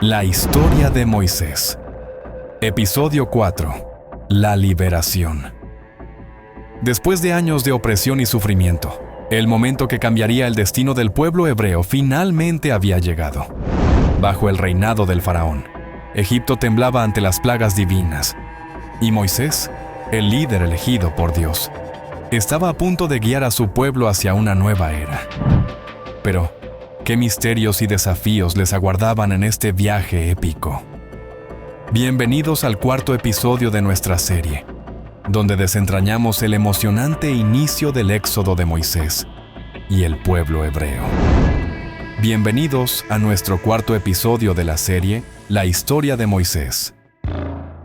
La historia de Moisés. Episodio 4. La liberación. Después de años de opresión y sufrimiento, el momento que cambiaría el destino del pueblo hebreo finalmente había llegado. Bajo el reinado del faraón, Egipto temblaba ante las plagas divinas, y Moisés, el líder elegido por Dios, estaba a punto de guiar a su pueblo hacia una nueva era. Pero, ¿qué misterios y desafíos les aguardaban en este viaje épico? Bienvenidos al cuarto episodio de nuestra serie, donde desentrañamos el emocionante inicio del éxodo de Moisés y el pueblo hebreo. Bienvenidos a nuestro cuarto episodio de la serie, La historia de Moisés.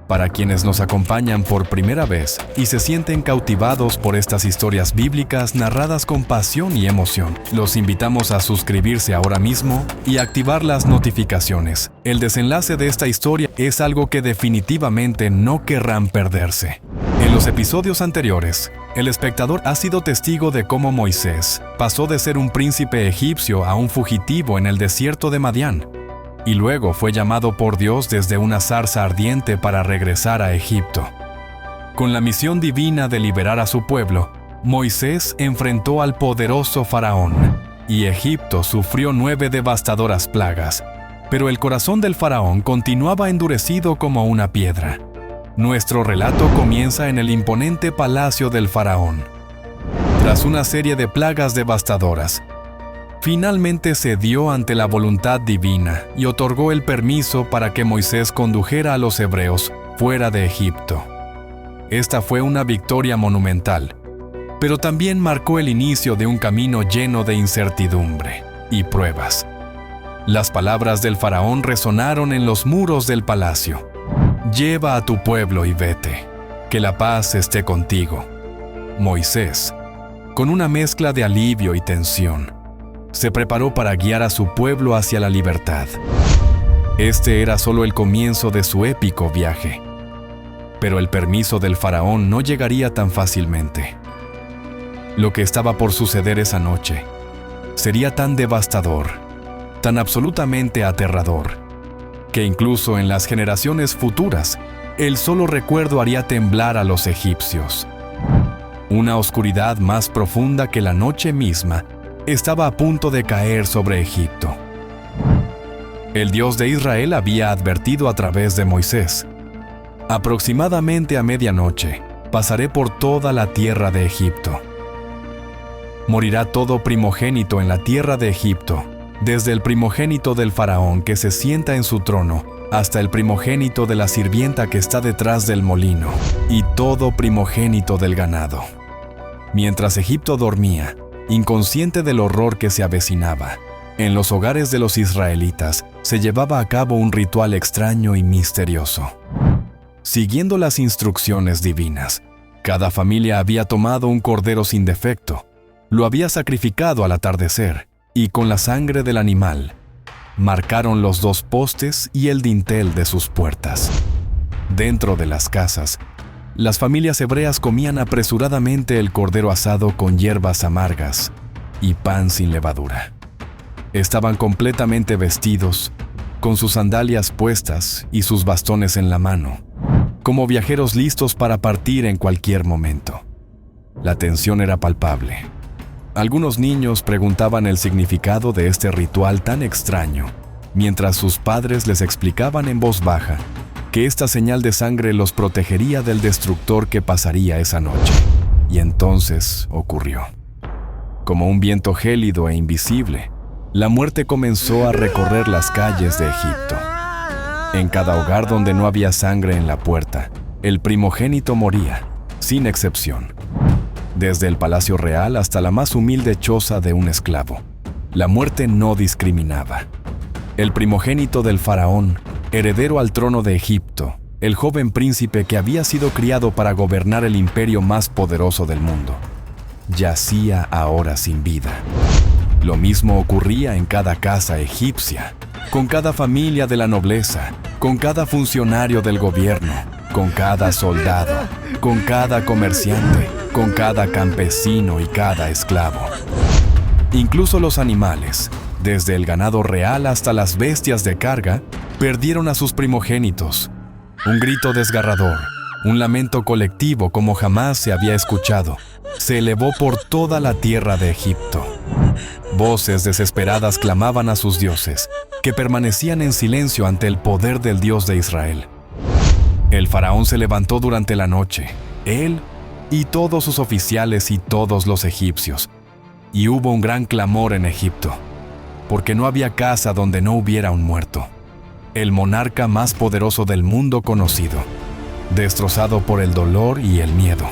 Para quienes nos acompañan por primera vez y se sienten cautivados por estas historias bíblicas narradas con pasión y emoción, los invitamos a suscribirse ahora mismo y activar las notificaciones. El desenlace de esta historia es algo que definitivamente no querrán perderse. En los episodios anteriores, el espectador ha sido testigo de cómo Moisés pasó de ser un príncipe egipcio a un fugitivo en el desierto de Madián, y luego fue llamado por Dios desde una zarza ardiente para regresar a Egipto. Con la misión divina de liberar a su pueblo, Moisés enfrentó al poderoso faraón, y Egipto sufrió 9 devastadoras plagas, pero el corazón del faraón continuaba endurecido como una piedra. Nuestro relato comienza en el imponente palacio del faraón. Tras una serie de plagas devastadoras, finalmente cedió ante la voluntad divina y otorgó el permiso para que Moisés condujera a los hebreos fuera de Egipto. Esta fue una victoria monumental, pero también marcó el inicio de un camino lleno de incertidumbre y pruebas. Las palabras del faraón resonaron en los muros del palacio. «Lleva a tu pueblo y vete, que la paz esté contigo». Moisés, con una mezcla de alivio y tensión, se preparó para guiar a su pueblo hacia la libertad. Este era solo el comienzo de su épico viaje. Pero el permiso del faraón no llegaría tan fácilmente. Lo que estaba por suceder esa noche sería tan devastador, tan absolutamente aterrador, que incluso en las generaciones futuras, el solo recuerdo haría temblar a los egipcios. Una oscuridad más profunda que la noche misma estaba a punto de caer sobre Egipto. El Dios de Israel había advertido a través de Moisés: aproximadamente a medianoche, pasaré por toda la tierra de Egipto. Morirá todo primogénito en la tierra de Egipto, desde el primogénito del faraón que se sienta en su trono, hasta el primogénito de la sirvienta que está detrás del molino, y todo primogénito del ganado. Mientras Egipto dormía, inconsciente del horror que se avecinaba, en los hogares de los israelitas se llevaba a cabo un ritual extraño y misterioso. Siguiendo las instrucciones divinas, cada familia había tomado un cordero sin defecto, lo había sacrificado al atardecer, y con la sangre del animal, marcaron los 2 postes y el dintel de sus puertas. Dentro de las casas, las familias hebreas comían apresuradamente el cordero asado con hierbas amargas y pan sin levadura. Estaban completamente vestidos, con sus sandalias puestas y sus bastones en la mano, como viajeros listos para partir en cualquier momento. La tensión era palpable. Algunos niños preguntaban el significado de este ritual tan extraño, mientras sus padres les explicaban en voz baja que esta señal de sangre los protegería del destructor que pasaría esa noche. Y entonces ocurrió. Como un viento gélido e invisible, la muerte comenzó a recorrer las calles de Egipto. En cada hogar donde no había sangre en la puerta, el primogénito moría, sin excepción. Desde el palacio real hasta la más humilde choza de un esclavo, la muerte no discriminaba. El primogénito del faraón, heredero al trono de Egipto, el joven príncipe que había sido criado para gobernar el imperio más poderoso del mundo, yacía ahora sin vida. Lo mismo ocurría en cada casa egipcia, con cada familia de la nobleza, con cada funcionario del gobierno, con cada soldado, con cada comerciante, con cada campesino y cada esclavo. Incluso los animales, Desde el ganado real hasta las bestias de carga, perdieron a sus primogénitos. Un grito desgarrador, un lamento colectivo como jamás se había escuchado, se elevó por toda la tierra de Egipto. Voces desesperadas clamaban a sus dioses, que permanecían en silencio ante el poder del Dios de Israel. El faraón se levantó durante la noche, él y todos sus oficiales y todos los egipcios, y hubo un gran clamor en Egipto, porque no había casa donde no hubiera un muerto. El monarca más poderoso del mundo conocido, destrozado por el dolor y el miedo,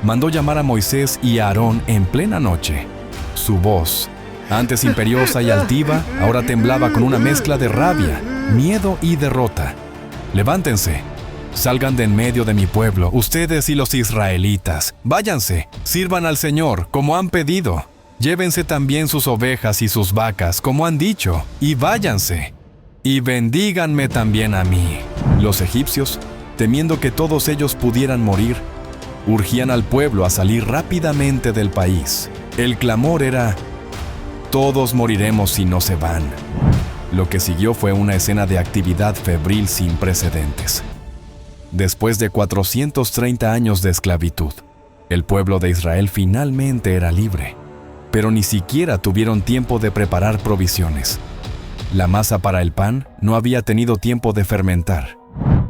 mandó llamar a Moisés y a Aarón en plena noche. Su voz, antes imperiosa y altiva, ahora temblaba con una mezcla de rabia, miedo y derrota. «Levántense, salgan de en medio de mi pueblo, ustedes y los israelitas. Váyanse, sirvan al Señor, como han pedido. Llévense también sus ovejas y sus vacas, como han dicho, y váyanse. Y bendíganme también a mí». Los egipcios, temiendo que todos ellos pudieran morir, urgían al pueblo a salir rápidamente del país. El clamor era: «Todos moriremos si no se van». Lo que siguió fue una escena de actividad febril sin precedentes. Después de 430 años de esclavitud, el pueblo de Israel finalmente era libre, pero ni siquiera tuvieron tiempo de preparar provisiones. La masa para el pan no había tenido tiempo de fermentar,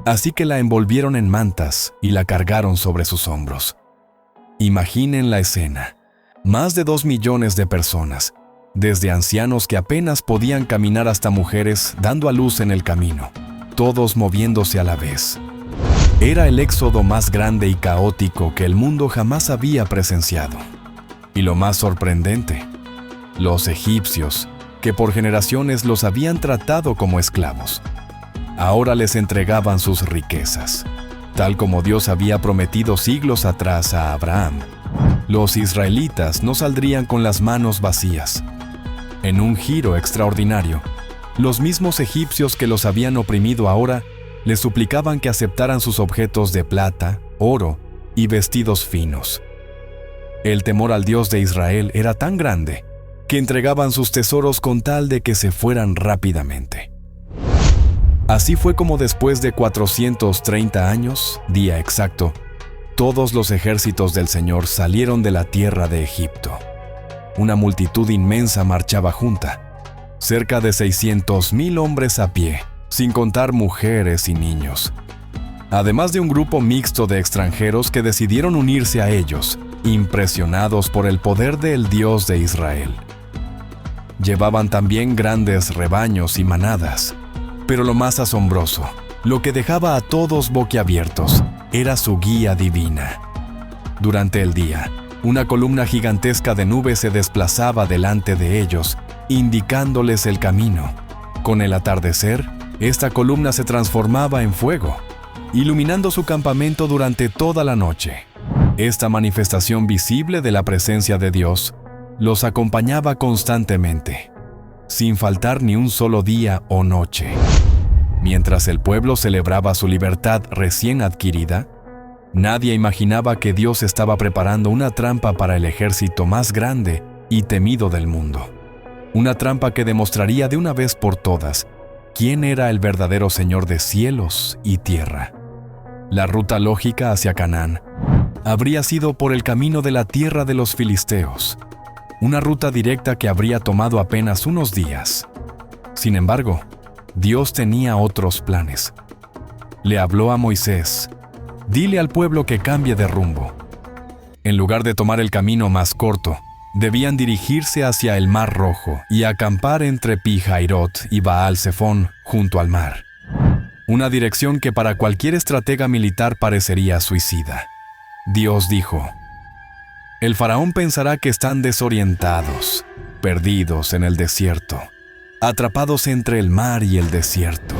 así que la envolvieron en mantas y la cargaron sobre sus hombros. Imaginen la escena. Más de 2 millones de personas, desde ancianos que apenas podían caminar hasta mujeres dando a luz en el camino, todos moviéndose a la vez. Era el éxodo más grande y caótico que el mundo jamás había presenciado. Y lo más sorprendente, los egipcios, que por generaciones los habían tratado como esclavos, ahora les entregaban sus riquezas, tal como Dios había prometido siglos atrás a Abraham. Los israelitas no saldrían con las manos vacías. En un giro extraordinario, los mismos egipcios que los habían oprimido ahora les suplicaban que aceptaran sus objetos de plata, oro y vestidos finos. El temor al Dios de Israel era tan grande que entregaban sus tesoros con tal de que se fueran rápidamente. Así fue como después de 430 años, día exacto, todos los ejércitos del Señor salieron de la tierra de Egipto. Una multitud inmensa marchaba junta, cerca de 600,000 hombres a pie, sin contar mujeres y niños. Además de un grupo mixto de extranjeros que decidieron unirse a ellos, impresionados por el poder del Dios de Israel. Llevaban también grandes rebaños y manadas, pero lo más asombroso, lo que dejaba a todos boquiabiertos, era su guía divina. Durante el día, una columna gigantesca de nubes se desplazaba delante de ellos, indicándoles el camino. Con el atardecer, esta columna se transformaba en fuego, iluminando su campamento durante toda la noche. Esta manifestación visible de la presencia de Dios los acompañaba constantemente, sin faltar ni un solo día o noche. Mientras el pueblo celebraba su libertad recién adquirida, nadie imaginaba que Dios estaba preparando una trampa para el ejército más grande y temido del mundo. Una trampa que demostraría de una vez por todas quién era el verdadero Señor de cielos y tierra. La ruta lógica hacia Canaán habría sido por el camino de la tierra de los filisteos, una ruta directa que habría tomado apenas unos días. Sin embargo, Dios tenía otros planes. Le habló a Moisés: «Dile al pueblo que cambie de rumbo». En lugar de tomar el camino más corto, debían dirigirse hacia el Mar Rojo y acampar entre Pi-Hairot y Baal-Zephón, junto al mar. Una dirección que para cualquier estratega militar parecería suicida. Dios dijo: «El faraón pensará que están desorientados, perdidos en el desierto, atrapados entre el mar y el desierto.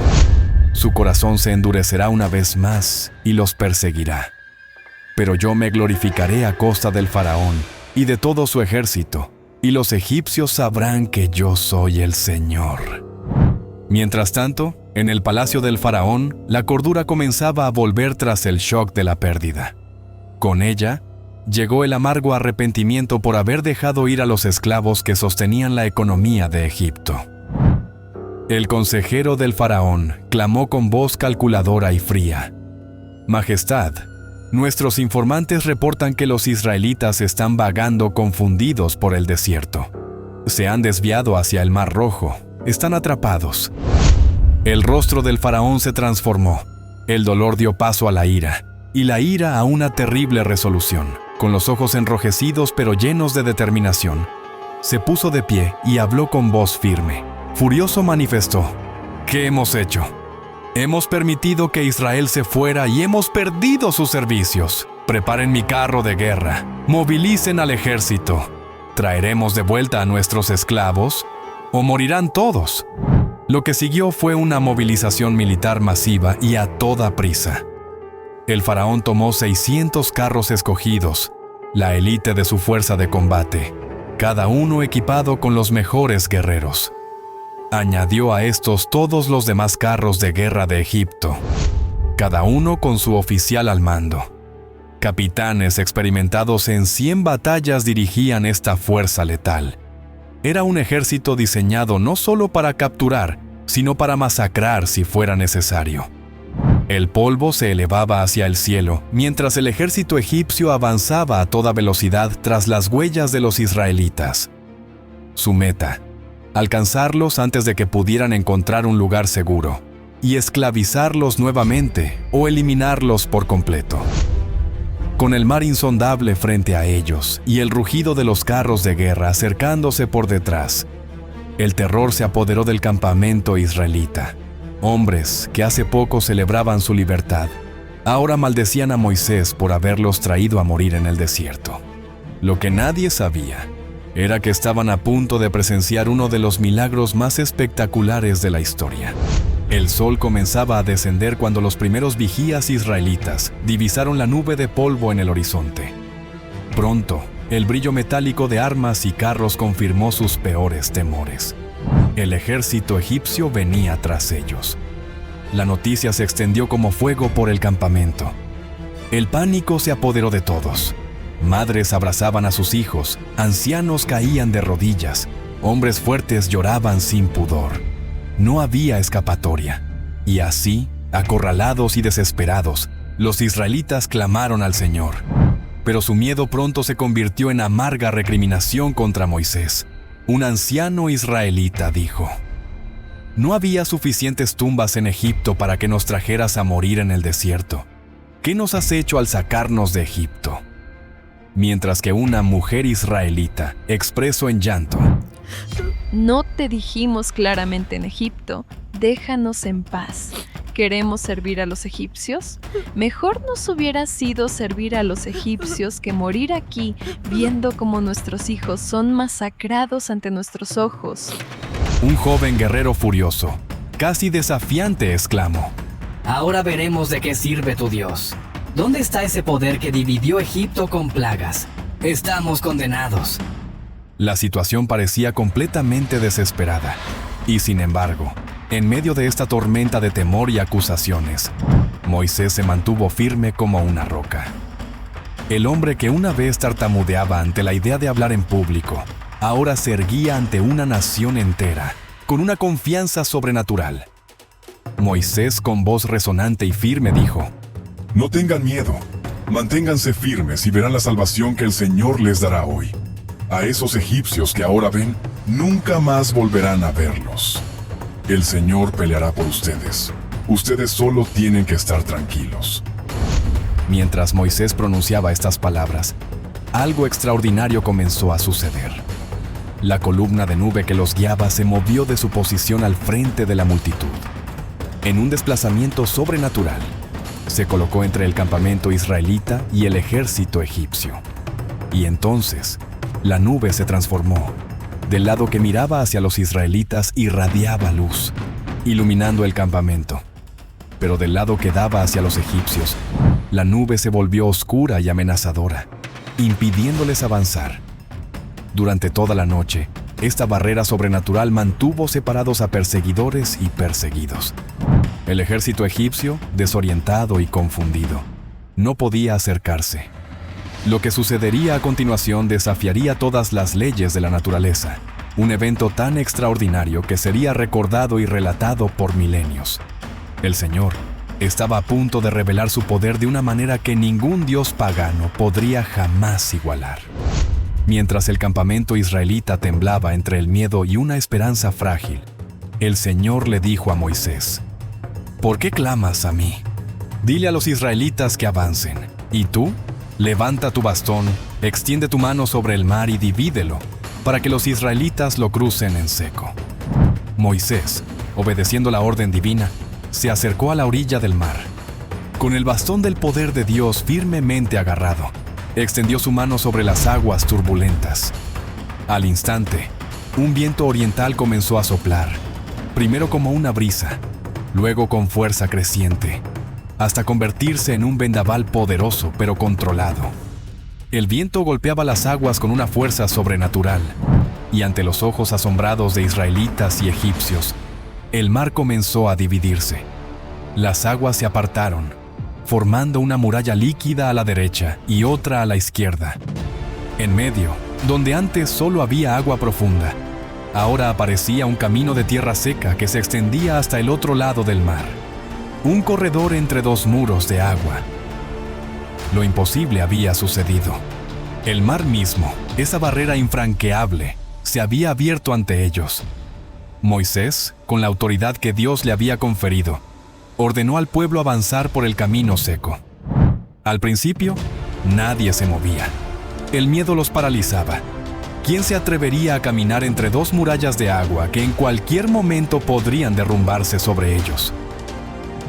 Su corazón se endurecerá una vez más y los perseguirá. Pero yo me glorificaré a costa del faraón y de todo su ejército, y los egipcios sabrán que yo soy el Señor». Mientras tanto, en el palacio del faraón, la cordura comenzaba a volver tras el shock de la pérdida. Con ella, llegó el amargo arrepentimiento por haber dejado ir a los esclavos que sostenían la economía de Egipto. El consejero del faraón clamó con voz calculadora y fría: «Majestad, nuestros informantes reportan que los israelitas están vagando confundidos por el desierto. Se han desviado hacia el Mar Rojo. Están atrapados». El rostro del faraón se transformó. El dolor dio paso a la ira, y la ira a una terrible resolución. Con los ojos enrojecidos pero llenos de determinación, se puso de pie y habló con voz firme. Furioso manifestó: «¿Qué hemos hecho? Hemos permitido que Israel se fuera y hemos perdido sus servicios. Preparen mi carro de guerra, movilicen al ejército. ¿Traeremos de vuelta a nuestros esclavos o morirán todos?». Lo que siguió fue una movilización militar masiva y a toda prisa. El faraón tomó 600 carros escogidos, la élite de su fuerza de combate, cada uno equipado con los mejores guerreros. Añadió a estos todos los demás carros de guerra de Egipto, cada uno con su oficial al mando. Capitanes experimentados en 100 batallas dirigían esta fuerza letal. Era un ejército diseñado no solo para capturar, sino para masacrar si fuera necesario. El polvo se elevaba hacia el cielo, mientras el ejército egipcio avanzaba a toda velocidad tras las huellas de los israelitas. Su meta: alcanzarlos antes de que pudieran encontrar un lugar seguro, y esclavizarlos nuevamente o eliminarlos por completo. Con el mar insondable frente a ellos y el rugido de los carros de guerra acercándose por detrás, el terror se apoderó del campamento israelita. Hombres que hace poco celebraban su libertad, ahora maldecían a Moisés por haberlos traído a morir en el desierto. Lo que nadie sabía era que estaban a punto de presenciar uno de los milagros más espectaculares de la historia. El sol comenzaba a descender cuando los primeros vigías israelitas divisaron la nube de polvo en el horizonte. Pronto, el brillo metálico de armas y carros confirmó sus peores temores. El ejército egipcio venía tras ellos. La noticia se extendió como fuego por el campamento. El pánico se apoderó de todos. Madres abrazaban a sus hijos, ancianos caían de rodillas, hombres fuertes lloraban sin pudor. No había escapatoria. Y así, acorralados y desesperados, los israelitas clamaron al Señor. Pero su miedo pronto se convirtió en amarga recriminación contra Moisés. Un anciano israelita dijo: «No había suficientes tumbas en Egipto para que nos trajeras a morir en el desierto. ¿Qué nos has hecho al sacarnos de Egipto?». Mientras que una mujer israelita expresó en llanto: «¿No te dijimos claramente en Egipto, déjanos en paz? ¿Queremos servir a los egipcios? Mejor nos hubiera sido servir a los egipcios que morir aquí, viendo cómo nuestros hijos son masacrados ante nuestros ojos». Un joven guerrero furioso, casi desafiante, exclamó: «Ahora veremos de qué sirve tu Dios. ¿Dónde está ese poder que dividió Egipto con plagas? Estamos condenados». La situación parecía completamente desesperada, y sin embargo, en medio de esta tormenta de temor y acusaciones, Moisés se mantuvo firme como una roca. El hombre que una vez tartamudeaba ante la idea de hablar en público, ahora se erguía ante una nación entera, con una confianza sobrenatural. Moisés, con voz resonante y firme, dijo: «No tengan miedo, manténganse firmes y verán la salvación que el Señor les dará hoy. A esos egipcios que ahora ven, nunca más volverán a verlos. El Señor peleará por ustedes. Ustedes solo tienen que estar tranquilos». Mientras Moisés pronunciaba estas palabras, algo extraordinario comenzó a suceder. La columna de nube que los guiaba se movió de su posición al frente de la multitud. En un desplazamiento sobrenatural, se colocó entre el campamento israelita y el ejército egipcio. Y entonces, la nube se transformó. Del lado que miraba hacia los israelitas irradiaba luz, iluminando el campamento. Pero del lado que daba hacia los egipcios, la nube se volvió oscura y amenazadora, impidiéndoles avanzar. Durante toda la noche, esta barrera sobrenatural mantuvo separados a perseguidores y perseguidos. El ejército egipcio, desorientado y confundido, no podía acercarse. Lo que sucedería a continuación desafiaría todas las leyes de la naturaleza, un evento tan extraordinario que sería recordado y relatado por milenios. El Señor estaba a punto de revelar su poder de una manera que ningún dios pagano podría jamás igualar. Mientras el campamento israelita temblaba entre el miedo y una esperanza frágil, el Señor le dijo a Moisés: ¿Por qué clamas a mí? Dile a los israelitas que avancen, y tú, levanta tu bastón, extiende tu mano sobre el mar y divídelo, para que los israelitas lo crucen en seco. Moisés, obedeciendo la orden divina, se acercó a la orilla del mar. Con el bastón del poder de Dios firmemente agarrado, extendió su mano sobre las aguas turbulentas. Al instante, un viento oriental comenzó a soplar, primero como una brisa, luego con fuerza creciente, hasta convertirse en un vendaval poderoso pero controlado. El viento golpeaba las aguas con una fuerza sobrenatural, y ante los ojos asombrados de israelitas y egipcios, el mar comenzó a dividirse. Las aguas se apartaron, formando una muralla líquida a la derecha y otra a la izquierda. En medio, donde antes solo había agua profunda, ahora aparecía un camino de tierra seca que se extendía hasta el otro lado del mar. Un corredor entre dos muros de agua. Lo imposible había sucedido. El mar mismo, esa barrera infranqueable, se había abierto ante ellos. Moisés, con la autoridad que Dios le había conferido, ordenó al pueblo avanzar por el camino seco. Al principio, nadie se movía. El miedo los paralizaba. ¿Quién se atrevería a caminar entre dos murallas de agua que en cualquier momento podrían derrumbarse sobre ellos?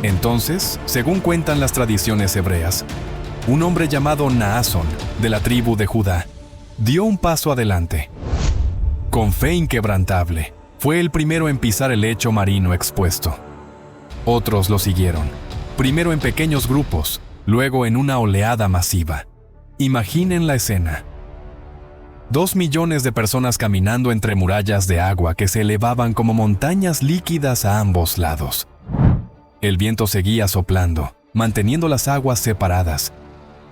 Entonces, según cuentan las tradiciones hebreas, un hombre llamado Naasón, de la tribu de Judá, dio un paso adelante. Con fe inquebrantable, fue el primero en pisar el lecho marino expuesto. Otros lo siguieron, primero en pequeños grupos, luego en una oleada masiva. Imaginen la escena. 2 millones de personas caminando entre murallas de agua que se elevaban como montañas líquidas a ambos lados. El viento seguía soplando, manteniendo las aguas separadas.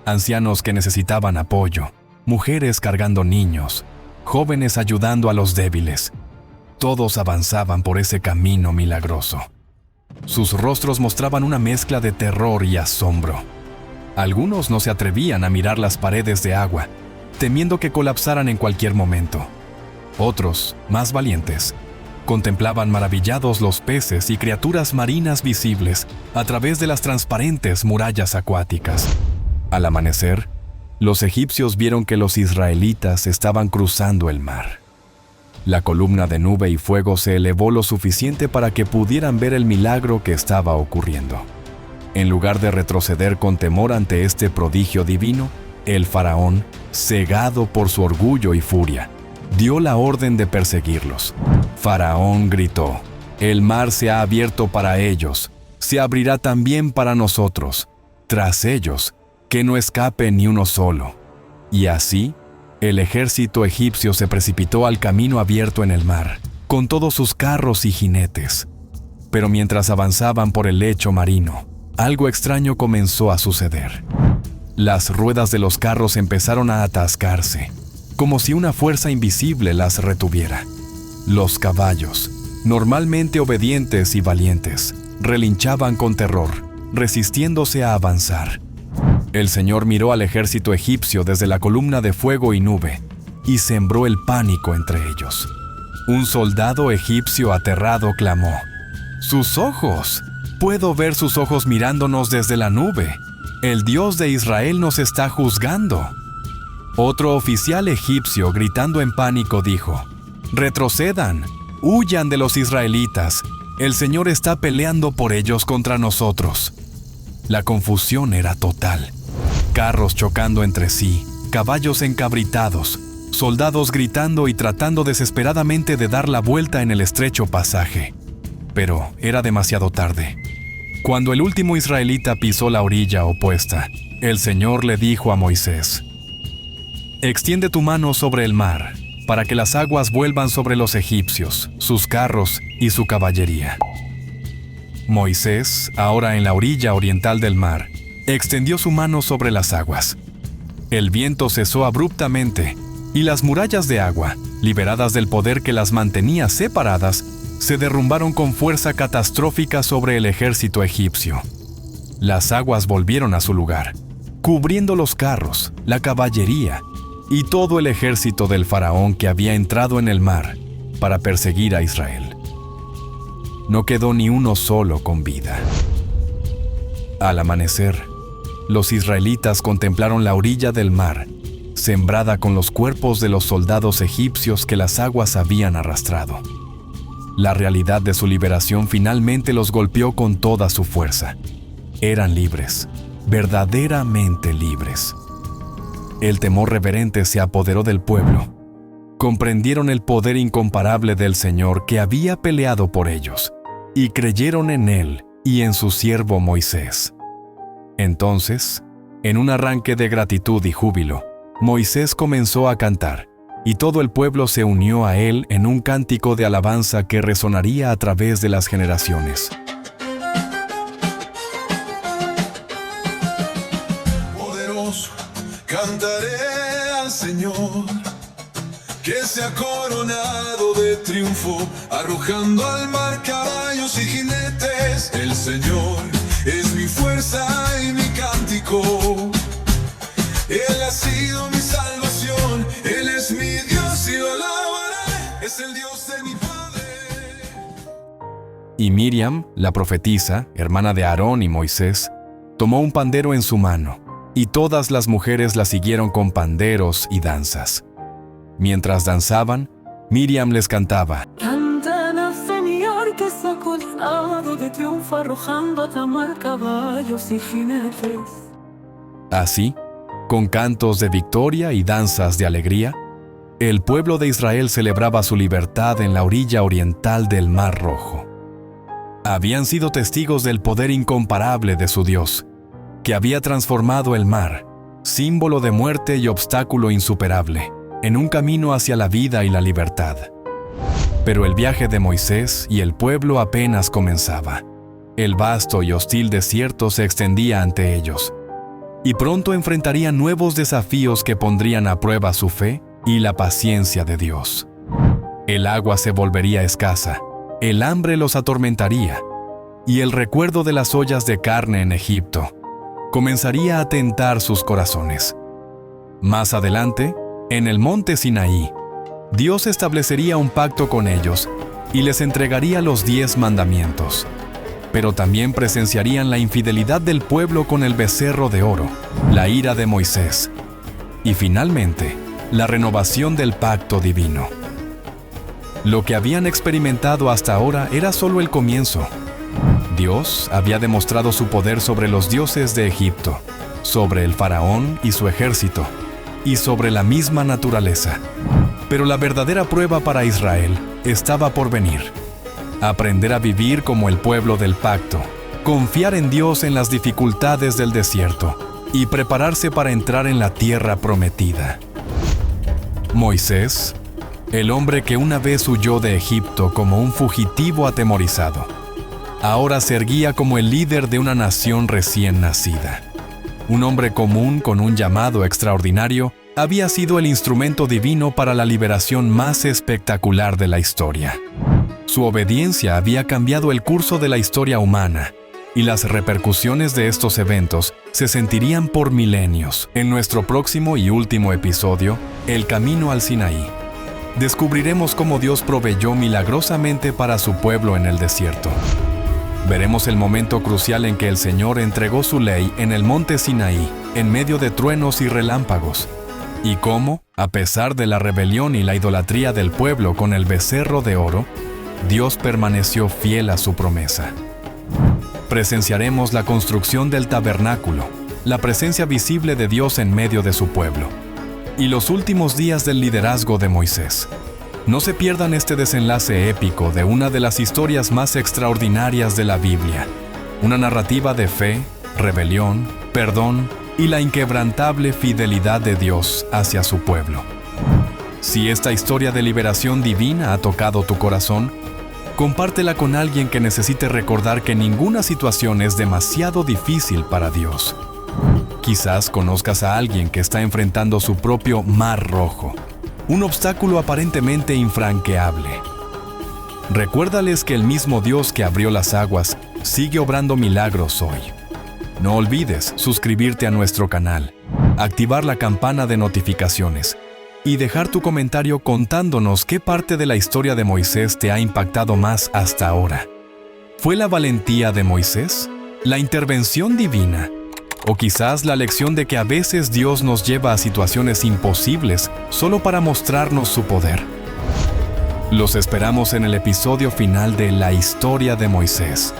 Ancianos que necesitaban apoyo, mujeres cargando niños, jóvenes ayudando a los débiles. Todos avanzaban por ese camino milagroso. Sus rostros mostraban una mezcla de terror y asombro. Algunos no se atrevían a mirar las paredes de agua, temiendo que colapsaran en cualquier momento. Otros, más valientes, contemplaban maravillados los peces y criaturas marinas visibles a través de las transparentes murallas acuáticas. Al amanecer, los egipcios vieron que los israelitas estaban cruzando el mar. La columna de nube y fuego se elevó lo suficiente para que pudieran ver el milagro que estaba ocurriendo. En lugar de retroceder con temor ante este prodigio divino, el faraón, cegado por su orgullo y furia, dio la orden de perseguirlos. Faraón gritó: «El mar se ha abierto para ellos, se abrirá también para nosotros. Tras ellos, que no escape ni uno solo». Y así, el ejército egipcio se precipitó al camino abierto en el mar, con todos sus carros y jinetes. Pero mientras avanzaban por el lecho marino, algo extraño comenzó a suceder. Las ruedas de los carros empezaron a atascarse, como si una fuerza invisible las retuviera. Los caballos, normalmente obedientes y valientes, relinchaban con terror, resistiéndose a avanzar. El Señor miró al ejército egipcio desde la columna de fuego y nube, y sembró el pánico entre ellos. Un soldado egipcio aterrado clamó: «¡Sus ojos! Puedo ver sus ojos mirándonos desde la nube. El Dios de Israel nos está juzgando». Otro oficial egipcio, gritando en pánico, dijo: «Retrocedan, huyan de los israelitas. El Señor está peleando por ellos contra nosotros». La confusión era total. Carros chocando entre sí, caballos encabritados, soldados gritando y tratando desesperadamente de dar la vuelta en el estrecho pasaje. Pero era demasiado tarde. Cuando el último israelita pisó la orilla opuesta, el Señor le dijo a Moisés: «Extiende tu mano sobre el mar, para que las aguas vuelvan sobre los egipcios, sus carros y su caballería». Moisés, ahora en la orilla oriental del mar, extendió su mano sobre las aguas. El viento cesó abruptamente y las murallas de agua, liberadas del poder que las mantenía separadas, se derrumbaron con fuerza catastrófica sobre el ejército egipcio. Las aguas volvieron a su lugar, cubriendo los carros, la caballería y todo el ejército del faraón que había entrado en el mar para perseguir a Israel. No quedó ni uno solo con vida. Al amanecer, los israelitas contemplaron la orilla del mar, sembrada con los cuerpos de los soldados egipcios que las aguas habían arrastrado. La realidad de su liberación finalmente los golpeó con toda su fuerza. Eran libres, verdaderamente libres. El temor reverente se apoderó del pueblo. Comprendieron el poder incomparable del Señor que había peleado por ellos, y creyeron en Él y en su siervo Moisés. Entonces, en un arranque de gratitud y júbilo, Moisés comenzó a cantar, y todo el pueblo se unió a él en un cántico de alabanza que resonaría a través de las generaciones. Poderoso, cantaré al Señor, que se ha coronado de triunfo, arrojando al mar caballos y jinetes. El Señor es mi fuerza y mi cántico. Él ha sido mi salvación, Él es mi Dios y lo alabaré, es el Dios de mi Padre. Y Miriam, la profetisa, hermana de Aarón y Moisés, tomó un pandero en su mano, y todas las mujeres la siguieron con panderos y danzas. Mientras danzaban, Miriam les cantaba: Cantan al Señor que se ha coronado de triunfo, arrojando al mar caballos y jinetes. Así, con cantos de victoria y danzas de alegría, el pueblo de Israel celebraba su libertad en la orilla oriental del Mar Rojo. Habían sido testigos del poder incomparable de su Dios, que había transformado el mar, símbolo de muerte y obstáculo insuperable, en un camino hacia la vida y la libertad. Pero el viaje de Moisés y el pueblo apenas comenzaba. El vasto y hostil desierto se extendía ante ellos, y pronto enfrentarían nuevos desafíos que pondrían a prueba su fe y la paciencia de Dios. El agua se volvería escasa, el hambre los atormentaría, y el recuerdo de las ollas de carne en Egipto comenzaría a tentar sus corazones. Más adelante, en el monte Sinaí, Dios establecería un pacto con ellos y les entregaría los 10 mandamientos. Pero también presenciarían la infidelidad del pueblo con el becerro de oro, la ira de Moisés, y finalmente, la renovación del pacto divino. Lo que habían experimentado hasta ahora era solo el comienzo. Dios había demostrado su poder sobre los dioses de Egipto, sobre el faraón y su ejército, y sobre la misma naturaleza. Pero la verdadera prueba para Israel estaba por venir. Aprender a vivir como el pueblo del pacto, confiar en Dios en las dificultades del desierto y prepararse para entrar en la tierra prometida. Moisés, el hombre que una vez huyó de Egipto como un fugitivo atemorizado, ahora se erguía como el líder de una nación recién nacida. Un hombre común con un llamado extraordinario había sido el instrumento divino para la liberación más espectacular de la historia. Su obediencia había cambiado el curso de la historia humana, y las repercusiones de estos eventos se sentirían por milenios. En nuestro próximo y último episodio, El Camino al Sinaí, descubriremos cómo Dios proveyó milagrosamente para su pueblo en el desierto. Veremos el momento crucial en que el Señor entregó su ley en el monte Sinaí, en medio de truenos y relámpagos, y cómo, a pesar de la rebelión y la idolatría del pueblo con el becerro de oro, Dios permaneció fiel a su promesa. Presenciaremos la construcción del tabernáculo, la presencia visible de Dios en medio de su pueblo, y los últimos días del liderazgo de Moisés. No se pierdan este desenlace épico de una de las historias más extraordinarias de la Biblia, una narrativa de fe, rebelión, perdón y la inquebrantable fidelidad de Dios hacia su pueblo. Si esta historia de liberación divina ha tocado tu corazón, compártela con alguien que necesite recordar que ninguna situación es demasiado difícil para Dios. Quizás conozcas a alguien que está enfrentando su propio mar rojo, un obstáculo aparentemente infranqueable. Recuérdales que el mismo Dios que abrió las aguas sigue obrando milagros hoy. No olvides suscribirte a nuestro canal, activar la campana de notificaciones y dejar tu comentario contándonos qué parte de la historia de Moisés te ha impactado más hasta ahora. ¿Fue la valentía de Moisés? ¿La intervención divina? ¿O quizás la lección de que a veces Dios nos lleva a situaciones imposibles solo para mostrarnos su poder? Los esperamos en el episodio final de La historia de Moisés.